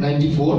94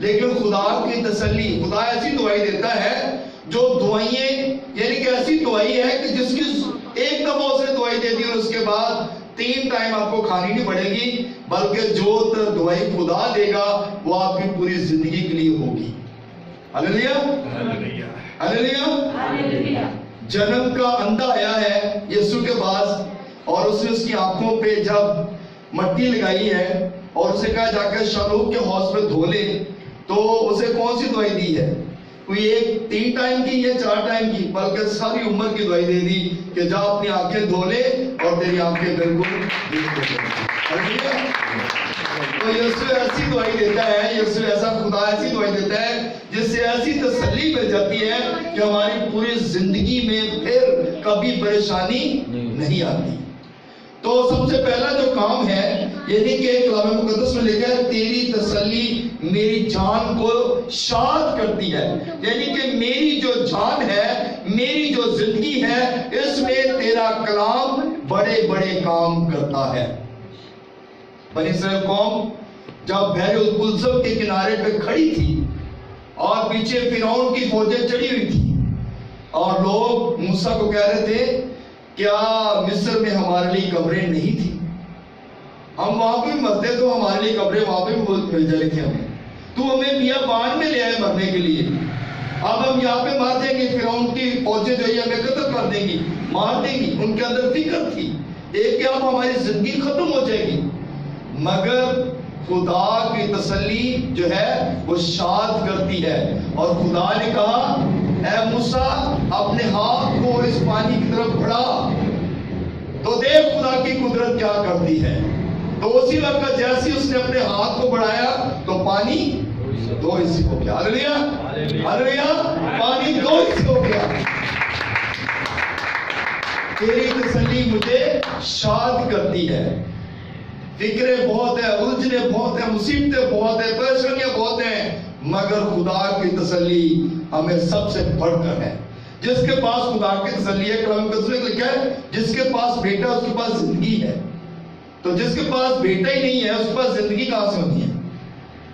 لیکن خدا کی تسلی، خدا ایسی دعائی دیتا ہے جو دعائیں، یعنی کہ ایسی دعائی ہے کہ جس کی ایک دفعہ اس نے دعائی دے دی اور اس کے بعد 3 ٹائم آپ کو کھانی نہیں پڑے گی، بلکہ جو دعائی خدا دے گا وہ آپ کی پوری زندگی کے لیے ہوگی۔ ہلیلویا ہلیلویا۔ جنم کا اندھا آیا ہے یسوع کے پاس اور اس نے اس کی آنکھوں پہ جب مٹی لگائی ہے اور اسے کہا جا کے شالوم کے حوض پہ دھو لے، تو اسے کون سی دعائی دی ہے؟ کوئی ایک 3 ٹائم کی یا 4 ٹائم کی، بلکہ ساری عمر کی دعائی دے دی کہ جا اپنی آنکھیں دھو لے اور تیری آنکھیں بالکل تو یسوع ایسی دعائی دیتا ہے، یسوع ایسا خدا ایسی دعائی دیتا ہے جس سے ایسی تسلی مل جاتی ہے کہ ہماری پوری زندگی میں پھر کبھی پریشانی نہیں آتی۔ تو سب سے پہلا جو کام ہے یعنی کہ کلام مقدس میں لکھا ہے تیری تسلی میری جان کو شاد کرتی ہے، یعنی کہ میری جو جان ہے، میری جو زندگی ہے، اس میں تیرا کلام بڑے بڑے کام کرتا ہے۔ بنی اسرائیل قوم جب بحر القلزم کے کنارے پہ کھڑی تھی اور پیچھے فرعون کی فوجیں چڑھی ہوئی تھی اور لوگ موسیٰ کو کہہ رہے تھے کیا مصر میں ہمارے لیے قبریں نہیں تھی؟ ہم وہاں پہ مرتے تو ہمارے لیے قبریں وہاں پہ مل جائے تھے ہمیں، تو ہمیں بیابان میں لے آئے مرنے کے لیے، اب ہم یہاں پہ مار دیں گے، فرعون کی فوجیں جو ہے ہمیں قتل کر دیں گی، مار دیں گی۔ ان کے اندر فکر تھی ایک کہ اب ہماری زندگی ختم ہو جائے گی، مگر خدا کی تسلی جو ہے وہ شاد کرتی ہے اور خدا نے کہا اے موسیٰ اپنے ہاتھ کو اس پانی کی طرف بڑھا، تو دیکھ خدا کی قدرت کیا کرتی ہے۔ تو اسی وقت جیسے اس نے اپنے ہاتھ کو بڑھایا تو پانی 2 حصے ہو گیا۔ ہلیلویا ہلیلویا، پانی 2 حصے ہو گیا۔ تیری تسلی مجھے شاد کرتی ہے۔ فکریں بہت ہیں، الجھنیں بہت ہیں، مصیبتیں بہت ہیں، پریشانیاں بہت ہیں، مگر خدا کی تسلی ہمیں سب سے بڑھ کر ہے۔ جس کے پاس خدا کی تسلی ہے، کلام مقدس میں لکھا ہے جس کے پاس بیٹا اس کے پاس زندگی ہے، تو جس کے پاس بیٹا ہی نہیں ہے اس کے پاس زندگی کہاں سے ہونی ہے؟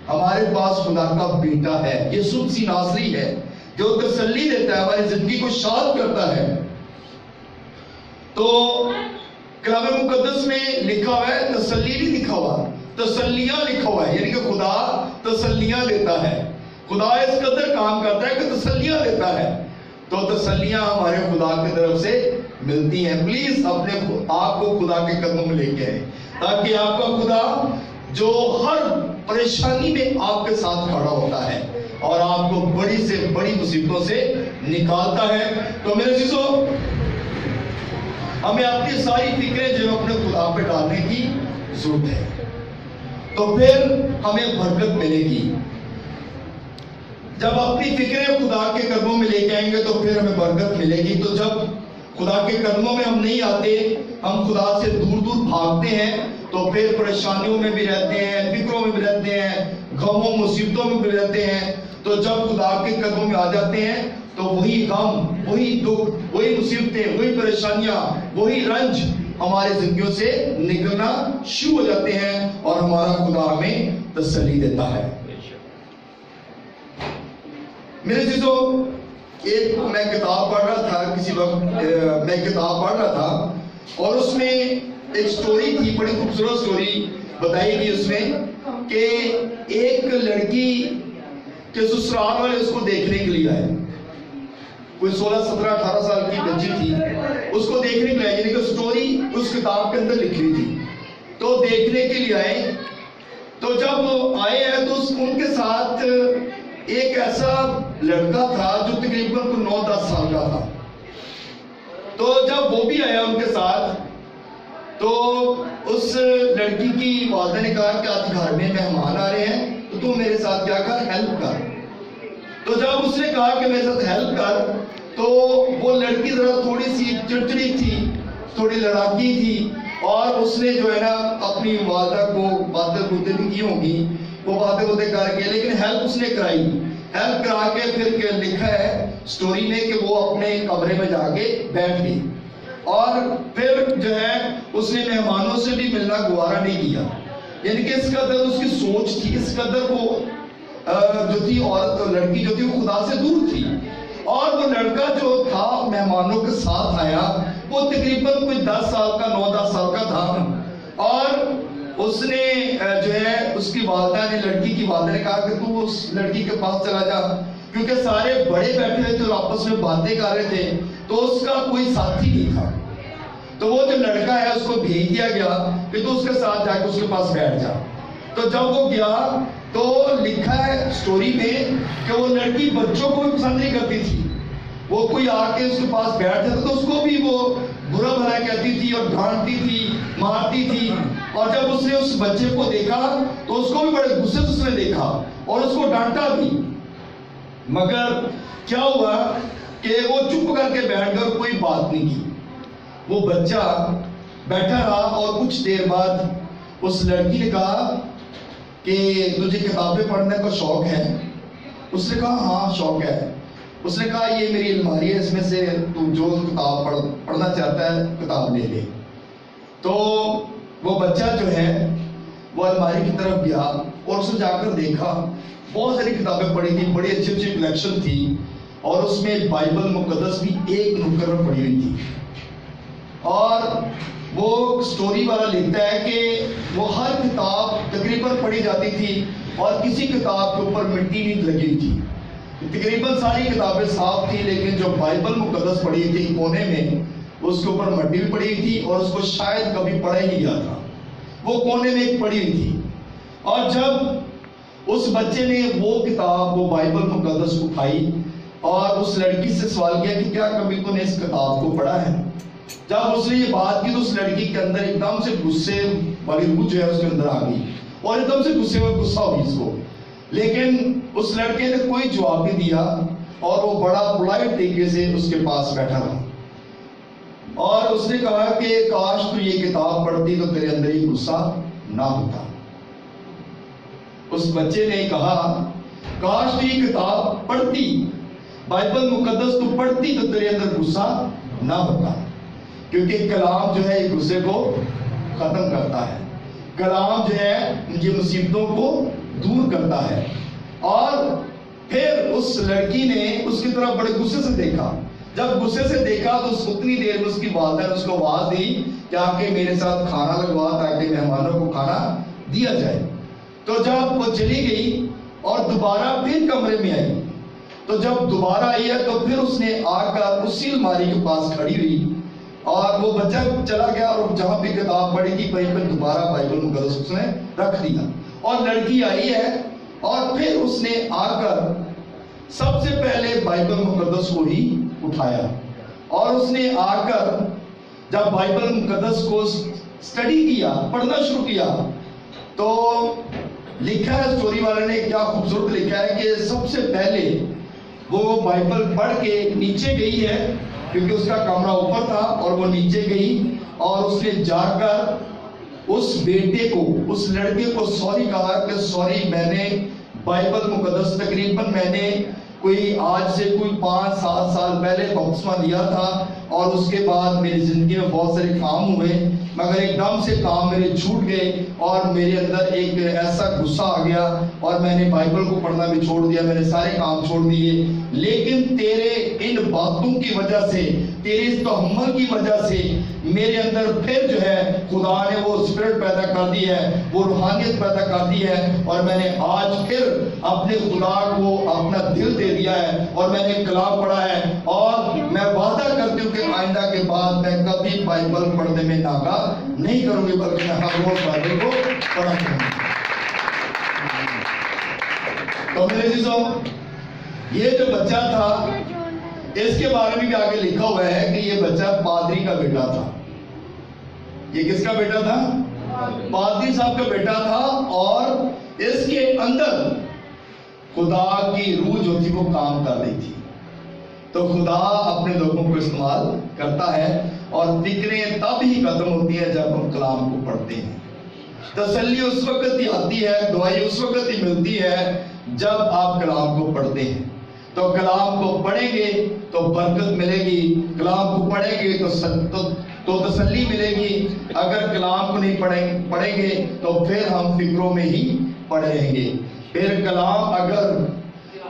ہمارے پاس خدا کا بیٹا ہے، یسوع مسیح ناصری ہے جو تسلی دیتا ہے، ہماری زندگی کو شاد کرتا ہے۔ تو کلام مقدس میں لکھا ہوا ہے تسلی نہیں لکھا ہوا، تسلیاں لکھا ہوا ہے، یعنی کہ خدا تسلیاں دیتا ہے۔ خدا اس قدر کام کرتا ہے کہ تسلیاں دیتا ہے، تو تسلیاں ہمارے خدا کی طرف سے ملتی ہیں۔ پلیز اپنے آپ کو خدا کے قدموں میں لے کے آئیں تاکہ آپ کا خدا جو ہر پریشانی میں آپ کے ساتھ کھڑا ہوتا ہے اور آپ کو بڑی سے بڑی مصیبتوں سے نکالتا ہے۔ تو میرے عزیزو، ہمیں اپنی ساری فکریں جو اپنے خدا پہ ڈالنے کی ضرورت ہے، تو پھر ہمیں برکت ملے گی۔ جب اپنی فکریں خدا کے قدموں میں لے کے آئیں گے تو پھر ہمیں برکت ملے گی۔ تو جب خدا کے قدموں میں ہم نہیں آتے، ہم خدا سے دور دور بھاگتے ہیں، تو پھر پریشانیوں میں بھی رہتے ہیں، فکروں میں بھی رہتے ہیں، غموں مصیبتوں میں بھی رہتے ہیں۔ تو جب خدا کے قدموں میں آ جاتے ہیں تو وہی غم، وہی دکھ، وہی مصیبتیں، وہی پریشانیاں، وہی رنج ہماری زندگیوں سے نکلنا شروع ہو جاتے ہیں اور ہمارا خدا ہمیں تسلی دیتا ہے۔ میرے عزیزو، ایک میں کتاب پڑھ رہا تھا، کسی وقت میں کتاب پڑھ رہا تھا اور اس میں ایک سٹوری تھی، بڑی خوبصورت سٹوری بتائی گئی اس میں کہ ایک لڑکی کے سسرال والے اس کو دیکھنے کے لیے آئے، کوئی 16 17 18 سال کی بچی تھی، اس کو دیکھنے کے لیے آئے، یعنی کہ سٹوری اس کتاب کے اندر لکھی تھی، تو دیکھنے کے لیے آئے۔ تو جب آئے ہیں تو ان کے ساتھ ایک ایسا لڑکا تھا جو تقریباً 9-10 سال کا تھا۔ تو جب وہ بھی آیا ان کے ساتھ تو اس لڑکی کی والدہ نے کہا کہ آج گھر میں مہمان آ رہے ہیں تو تم میرے ساتھ کیا کر، ہیلپ کر۔ تو جب اس نے کہا کہ میرے ساتھ ہیلپ کر، تو وہ لڑکی ذرا تھوڑی سی چڑچڑی تھی، تھوڑی لڑاکی تھی، اور اس نے جو ہے نا اپنی والدہ کو باتیں بھی کی ہوں گی، وہ باتیں کر کے، لیکن ہیلپ اس نے کرائی۔ ہیلپ کرا کے پھر لکھا ہے سٹوری میں کہ وہ اپنے کمرے میں جا کے بیٹھ گئی اور پھر جو ہے اس نے مہمانوں سے بھی ملنا گوارا نہیں کیا، یعنی کہ اس قدر اس کی سوچ تھی، اس قدر وہ جو تھی عورت لڑکی جو تھی وہ خدا سے دور تھی، اور وہ لڑکا جو تھا مہمانوں کے ساتھ آیا وہ تقریباً کوئی 10 سال کا 9-10 سال کا تھا، اور اس نے جو ہے اس کی والدہ نے لڑکی کی والدہ نے کہا کہ تو اس لڑکی کے پاس چلا جا، کیونکہ سارے بڑے بیٹھے ہوئے تھے اور آپس میں باتیں کر رہے تھے تو اس کا کوئی ساتھی نہیں تھا، تو وہ جو لڑکا ہے اس کو بھیج دیا گیا کہ تو اس کے ساتھ جا کے اس کے پاس بیٹھ جا۔ تو جب وہ گیا تو لکھا ہے سٹوری میں کہ وہ لڑکی بچوں کو بھی پسند نہیں کرتی تھی، وہ کوئی آ کے اس کے پاس بیٹھ جاتا تو اس کو بھی وہ برا بھلا کہتی تھی اور ڈانٹتی تھی، مارتی تھی، اور جب اس نے اس بچے کو دیکھا تو اس کو بھی بڑے غصے سے اس نے دیکھا اور اس کو ڈانٹا بھی، مگر کیا ہوا کہ وہ چپ کر کے بیٹھ گیا اور کوئی بات نہیں کی۔ وہ بچہ بیٹھا رہا اور کچھ دیر بعد اس لڑکی نے کہا کہ تجھے کتابیں پڑھنے کا شوق ہے؟ اس نے کہا ہاں شوق ہے۔ اس نے کہا یہ میری الماری ہے، اس میں سے تو جو کتاب پڑھنا چاہتا ہے کتاب لے لے۔ تو وہ بچہ جو ہے وہ الماری کی طرف گیا اور اس نے جا کر دیکھا بہت ساری کتابیں پڑھی تھی، بڑی اچھی اچھی کلیکشن تھی، اور اس میں بائبل مقدس بھی ایک نکر میں پڑھی ہوئی تھی، اور وہ سٹوری والا لکھتا ہے کہ وہ ہر کتاب تقریباً پڑھی جاتی تھی اور کسی کتاب کے اوپر مٹی نہیں لگی ہوئی تھی، تقریباً ساری کتابیں صاف تھی، لیکن جو بائبل مقدس پڑھی ہوئی تھی کونے میں اس کے اوپر مٹی بھی پڑی ہوئی تھی اور اس کو شاید کبھی پڑھا ہی نہیں گیا تھا، وہ کونے میں ایک پڑی ہوئی تھی۔ اور جب اس بچے نے وہ کتاب وہ بائبل مقدس اٹھائی اور اس لڑکی سے سوال کیا کہ کیا کبھی تو نے اس کتاب کو پڑھا ہے؟ جب اس نے یہ بات کی تو اس لڑکی کے اندر ایک دم سے غصے والی روح جو ہے اس کے اندر آ گئی اور ایک دم سے غصے میں غصہ ہوئی اس کو، لیکن اس لڑکے نے کوئی جواب نہیں دیا اور وہ بڑا پولائٹ طریقے سے اس کے پاس بیٹھا رہا، اور اس نے کہا کہ کاش تو یہ کتاب پڑھتی تو تیرے اندر یہ غصہ نہ ہوتا۔ اس بچے نے کہا کاش تو یہ کتاب پڑھتی، بائبل مقدس تو پڑھتی تو تیرے اندر غصہ نہ ہوتا، کیونکہ کلام جو ہے یہ غصے کو ختم کرتا ہے، کلام جو ہے یہ مصیبتوں کو دور کرتا ہے۔ اور پھر اس لڑکی نے اس کی طرف بڑے غصے سے دیکھا، جب غصے سے دیکھا تو اتنی دیر میں اس کی والدہ نے اس کو آواز دی کہ آ کے میرے ساتھ کھانا لگوا تاکہ مہمانوں کو کھانا دیا جائے۔ تو جب وہ چلی گئی اور دوبارہ پھر کمرے میں آئی، تو جب دوبارہ آئی ہے تو پھر اس نے آ کر اسی الماری کے پاس کھڑی ہوئی اور وہ بچہ چلا گیا اور جہاں بھی کتاب پڑھی تھی وہیں پر دوبارہ بائبل مقدس اس نے رکھ دیا، اور لڑکی آئی ہے اور پھر اس نے آ کر سب سے پہلے بائبل مقدس کو ہی اٹھایا، اور اس نے آ کر جب بائبل مقدس کو سٹڈی کیا، پڑھنا شروع کیا، تو لکھا ہے سٹوری والے نے کیا خوبصورت لکھا ہے کہ سب سے پہلے وہ بائبل پڑھ کے نیچے گئی ہے کیونکہ اس کا کمرہ اوپر تھا، اور وہ نیچے گئی اور اس نے جا کر اس بیٹے کو، اس لڑکے کو سوری کہا کہ سوری میں نے بائبل مقدس تقریباً میں نے کوئی آج سے کوئی 5-7 سال پہلے بپتسمہ لیا تھا اور اس کے بعد میری زندگی میں بہت سارے کام ہوئے، مگر ایک دم سے کام میرے چھوٹ گئے اور میرے اندر ایک ایسا غصہ آ گیا اور میں نے بائبل کو پڑھنا بھی چھوڑ دیا، میں نے سارے کام چھوڑ دیے، لیکن تیرے ان باتوں کی وجہ سے، تیرے اس تحمل کی وجہ سے میرے اندر پھر جو ہے خدا نے وہ اسپرٹ پیدا کر دی ہے، وہ روحانیت پیدا کر دی ہے، اور میں نے آج پھر اپنے خدا کو اپنا دل دے دیا ہے اور میں نے کلام پڑھا ہے، اور میں وعدہ کرتی ہوں کہ آئندہ کے بعد میں کبھی بائبل پڑھنے میں ناکام نہیں کروں گی، بلکہ میں ہر روز بائبل کو پڑھا کروں گی۔ تو میرے عزیزوں، یہ جو بچہ تھا اس کے بارے میں بھی آگے لکھا ہوا ہے کہ یہ بچہ پادری کا بیٹا تھا۔ یہ کس کا بیٹا تھا؟ پادری صاحب کا بیٹا تھا، اور اس کے اندر خدا کی روح جو تھی وہ کام کر رہی تھی۔ تو خدا اپنے لوگوں کو استعمال کرتا ہے، اور فکریں تب ہی ختم ہوتی ہیں جب ہم کلام کو پڑھتے ہیں۔ تسلی اس وقت ہی آتی ہے، دعائی اس وقت ہی ملتی ہے جب آپ کلام کو پڑھتے ہیں۔ تو کلام کو پڑھیں گے تو برکت ملے گی، کلام کو پڑھیں گے تو تسلی ملے گی، اگر کلام کو نہیں پڑھیں گے تو پھر ہم فکروں میں ہی پڑے رہیں گے۔ پھر کلام اگر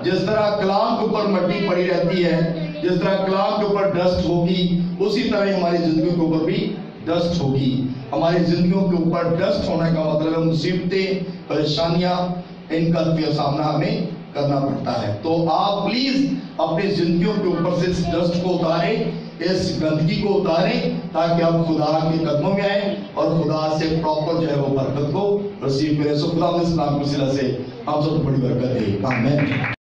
جس طرح کلام کے اوپر مٹی پڑی رہتی ہے، جس طرح کلام کے اوپر ڈسٹ ہوگی، اسی طرح ہماری زندگیوں کے اوپر بھی ڈسٹ ہوگی۔ ہماری زندگیوں کے اوپر ڈسٹ ہونے کا مطلب ہے مصیبتیں، پریشانیاں، ان کا سامنا ہمیں کرنا پڑتا ہے۔ تو آپ پلیز اپنی زندگیوں کے اوپر سے اس ڈسٹ کو اتاریں، اس گندگی کو اتاریں، تاکہ آپ خدا کے قدموں میں آئیں اور خدا سے پراپر جو ہے وہ برکت کو رسیو کریں۔ سو خدا اس نام کے وسیلہ سے آپ سب کو بڑی برکت دے، آمین۔